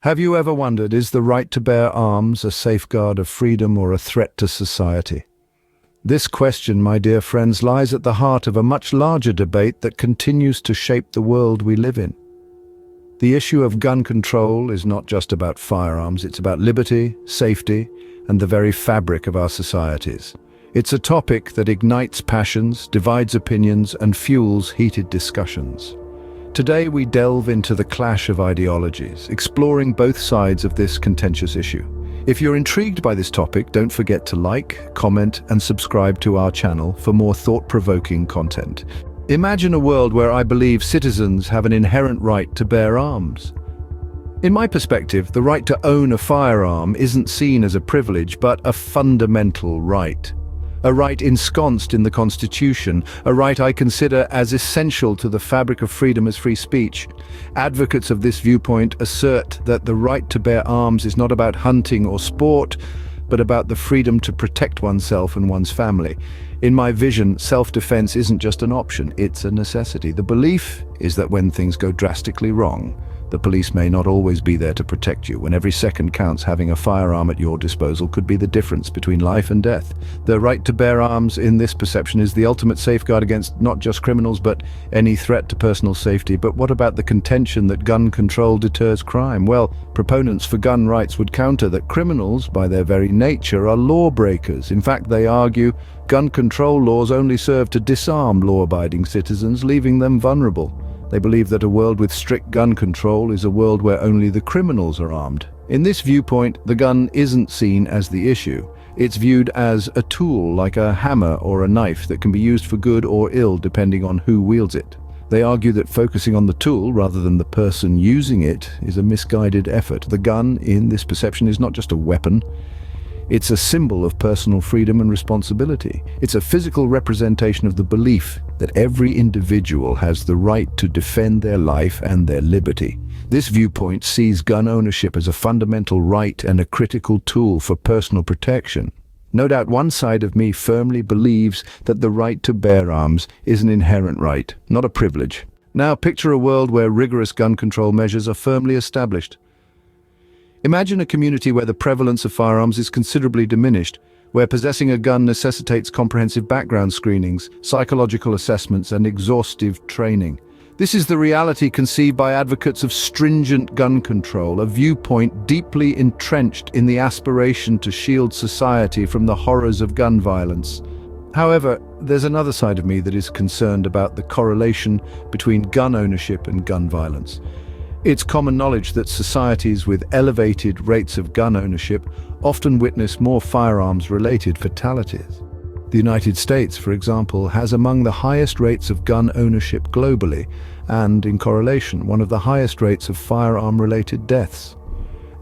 Have you ever wondered, is the right to bear arms a safeguard of freedom or a threat to society? This question, my dear friends, lies at the heart of a much larger debate that continues to shape the world we live in. The issue of gun control is not just about firearms, it's about liberty, safety, and the very fabric of our societies. It's a topic that ignites passions, divides opinions, and fuels heated discussions. Today we delve into the clash of ideologies, exploring both sides of this contentious issue. If you're intrigued by this topic, don't forget to like, comment, and subscribe to our channel for more thought-provoking content. Imagine a world where I believe citizens have an inherent right to bear arms. In my perspective, the right to own a firearm isn't seen as a privilege, but a fundamental right. A right ensconced in the Constitution, a right I consider as essential to the fabric of freedom as free speech. Advocates of this viewpoint assert that the right to bear arms is not about hunting or sport, but about the freedom to protect oneself and one's family. In my vision, self-defense isn't just an option, it's a necessity. The belief is that when things go drastically wrong, the police may not always be there to protect you. When every second counts, having a firearm at your disposal could be the difference between life and death. The right to bear arms in this perception is the ultimate safeguard against not just criminals, but any threat to personal safety. But what about the contention that gun control deters crime? Well, proponents for gun rights would counter that criminals, by their very nature, are lawbreakers. In fact, they argue gun control laws only serve to disarm law-abiding citizens, leaving them vulnerable. They believe that a world with strict gun control is a world where only the criminals are armed. In this viewpoint, the gun isn't seen as the issue. It's viewed as a tool, like a hammer or a knife, that can be used for good or ill depending on who wields it. They argue that focusing on the tool rather than the person using it is a misguided effort. The gun, in this perception, is not just a weapon. It's a symbol of personal freedom and responsibility. It's a physical representation of the belief that every individual has the right to defend their life and their liberty. This viewpoint sees gun ownership as a fundamental right and a critical tool for personal protection. No doubt one side of me firmly believes that the right to bear arms is an inherent right, not a privilege. Now picture a world where rigorous gun control measures are firmly established. Imagine a community where the prevalence of firearms is considerably diminished, where possessing a gun necessitates comprehensive background screenings, psychological assessments, and exhaustive training. This is the reality conceived by advocates of stringent gun control, a viewpoint deeply entrenched in the aspiration to shield society from the horrors of gun violence. However, there's another side of me that is concerned about the correlation between gun ownership and gun violence. It's common knowledge that societies with elevated rates of gun ownership often witness more firearms-related fatalities. The United States, for example, has among the highest rates of gun ownership globally, and, in correlation, one of the highest rates of firearm-related deaths.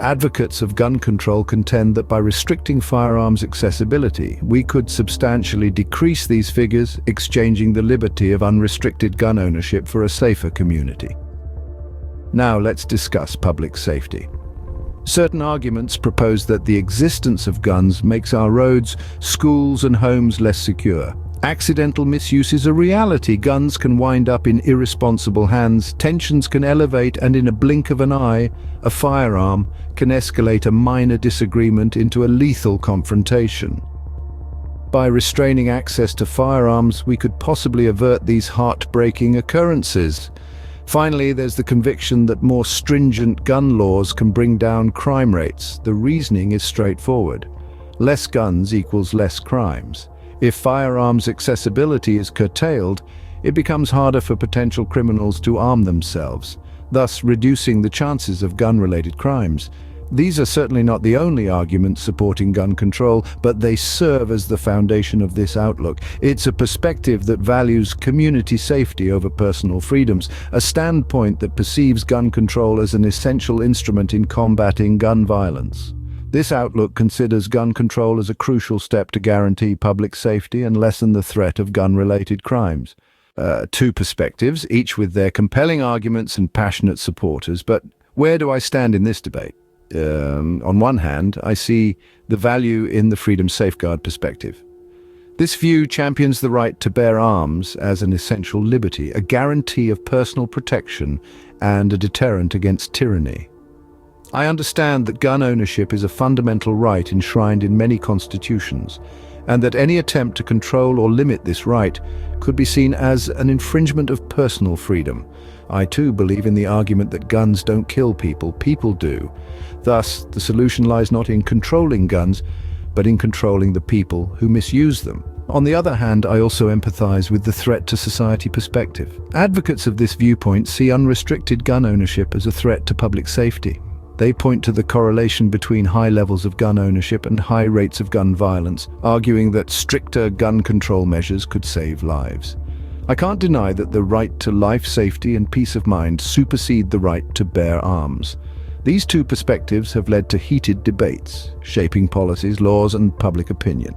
Advocates of gun control contend that by restricting firearms accessibility, we could substantially decrease these figures, exchanging the liberty of unrestricted gun ownership for a safer community. Now let's discuss public safety. Certain arguments propose that the existence of guns makes our roads, schools, and homes less secure. Accidental misuse is a reality. Guns can wind up in irresponsible hands, tensions can elevate, and in a blink of an eye, a firearm can escalate a minor disagreement into a lethal confrontation. By restraining access to firearms, we could possibly avert these heartbreaking occurrences. Finally, there's the conviction that more stringent gun laws can bring down crime rates. The reasoning is straightforward. Less guns equals less crimes. If firearms accessibility is curtailed, it becomes harder for potential criminals to arm themselves, thus reducing the chances of gun-related crimes. These are certainly not the only arguments supporting gun control, but they serve as the foundation of this outlook. It's a perspective that values community safety over personal freedoms, a standpoint that perceives gun control as an essential instrument in combating gun violence. This outlook considers gun control as a crucial step to guarantee public safety and lessen the threat of gun-related crimes. Two perspectives, each with their compelling arguments and passionate supporters, but where do I stand in this debate? On one hand, I see the value in the freedom safeguard perspective. This view champions the right to bear arms as an essential liberty, a guarantee of personal protection and a deterrent against tyranny. I understand that gun ownership is a fundamental right enshrined in many constitutions, and that any attempt to control or limit this right could be seen as an infringement of personal freedom. I too believe in the argument that guns don't kill people, people do. Thus, the solution lies not in controlling guns, but in controlling the people who misuse them. On the other hand, I also empathize with the threat to society perspective. Advocates of this viewpoint see unrestricted gun ownership as a threat to public safety. They point to the correlation between high levels of gun ownership and high rates of gun violence, arguing that stricter gun control measures could save lives. I can't deny that the right to life, safety, and peace of mind supersede the right to bear arms. These two perspectives have led to heated debates, shaping policies, laws, and public opinion.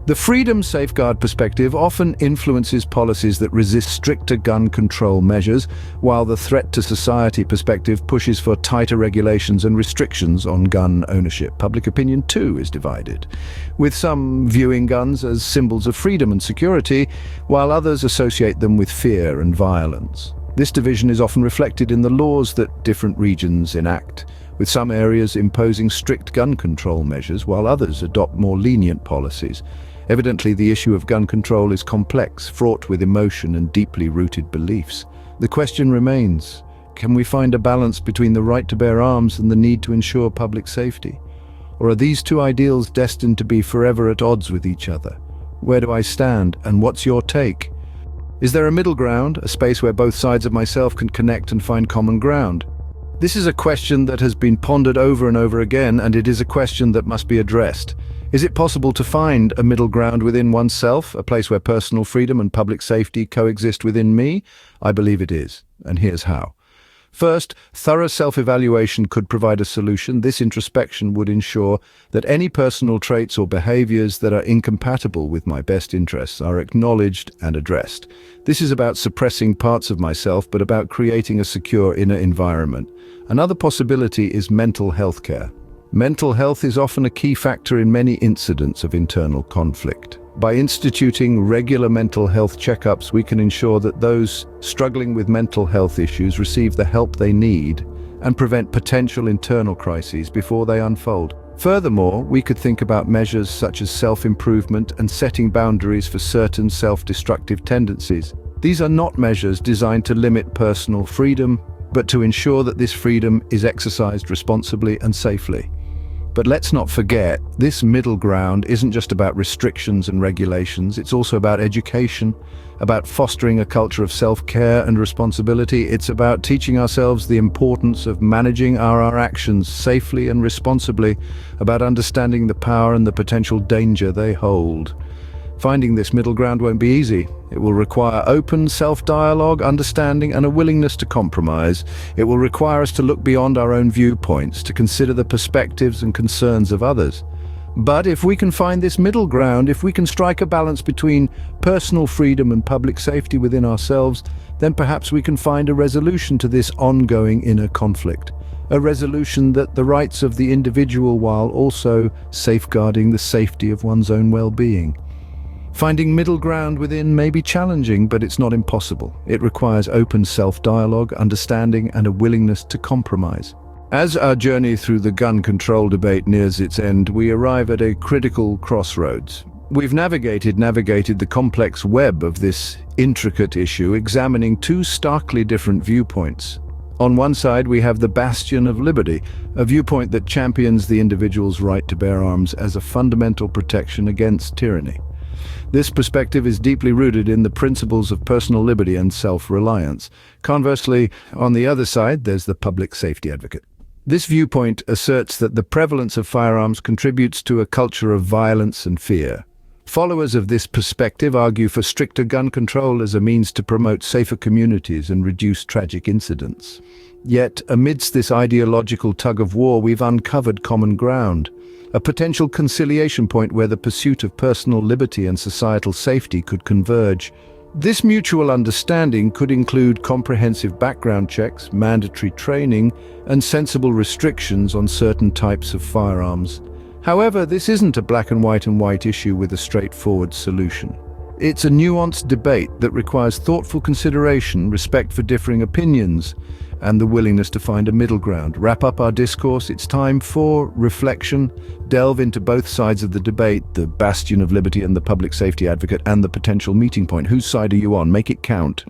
The freedom safeguard perspective often influences policies that resist stricter gun control measures, while the threat to society perspective pushes for tighter regulations and restrictions on gun ownership. Public opinion, too, is divided, with some viewing guns as symbols of freedom and security, while others associate them with fear and violence. This division is often reflected in the laws that different regions enact, with some areas imposing strict gun control measures, while others adopt more lenient policies. Evidently, the issue of gun control is complex, fraught with emotion and deeply rooted beliefs. The question remains, can we find a balance between the right to bear arms and the need to ensure public safety? Or are these two ideals destined to be forever at odds with each other? Where do I stand, and what's your take? Is there a middle ground, a space where both sides of myself can connect and find common ground? This is a question that has been pondered over and over again, and it is a question that must be addressed. Is it possible to find a middle ground within oneself, a place where personal freedom and public safety coexist within me? I believe it is, and here's how. First, thorough self-evaluation could provide a solution. This introspection would ensure that any personal traits or behaviors that are incompatible with my best interests are acknowledged and addressed. This is about suppressing parts of myself, but about creating a secure inner environment. Another possibility is mental health care. Mental health is often a key factor in many incidents of internal conflict. By instituting regular mental health checkups, we can ensure that those struggling with mental health issues receive the help they need and prevent potential internal crises before they unfold. Furthermore, we could think about measures such as self-improvement and setting boundaries for certain self-destructive tendencies. These are not measures designed to limit personal freedom, but to ensure that this freedom is exercised responsibly and safely. But let's not forget, this middle ground isn't just about restrictions and regulations, it's also about education, about fostering a culture of self-care and responsibility. It's about teaching ourselves the importance of managing our actions safely and responsibly, about understanding the power and the potential danger they hold. Finding this middle ground won't be easy. It will require open self-dialogue, understanding, and a willingness to compromise. It will require us to look beyond our own viewpoints, to consider the perspectives and concerns of others. But if we can find this middle ground, if we can strike a balance between personal freedom and public safety within ourselves, then perhaps we can find a resolution to this ongoing inner conflict. A resolution that the rights of the individual while also safeguarding the safety of one's own well-being. Finding middle ground within may be challenging, but it's not impossible. It requires open self-dialogue, understanding, and a willingness to compromise. As our journey through the gun control debate nears its end, we arrive at a critical crossroads. We've navigated the complex web of this intricate issue, examining two starkly different viewpoints. On one side, we have the bastion of liberty, a viewpoint that champions the individual's right to bear arms as a fundamental protection against tyranny. This perspective is deeply rooted in the principles of personal liberty and self-reliance. Conversely, on the other side, there's the public safety advocate. This viewpoint asserts that the prevalence of firearms contributes to a culture of violence and fear. Followers of this perspective argue for stricter gun control as a means to promote safer communities and reduce tragic incidents. Yet, amidst this ideological tug-of-war, we've uncovered common ground. A potential conciliation point where the pursuit of personal liberty and societal safety could converge. This mutual understanding could include comprehensive background checks, mandatory training, and sensible restrictions on certain types of firearms. However, this isn't a black and white issue with a straightforward solution. It's a nuanced debate that requires thoughtful consideration, respect for differing opinions, and the willingness to find a middle ground. Wrap up our discourse. It's time for reflection. Delve into both sides of the debate, the bastion of liberty and the public safety advocate, and the potential meeting point. Whose side are you on? Make it count.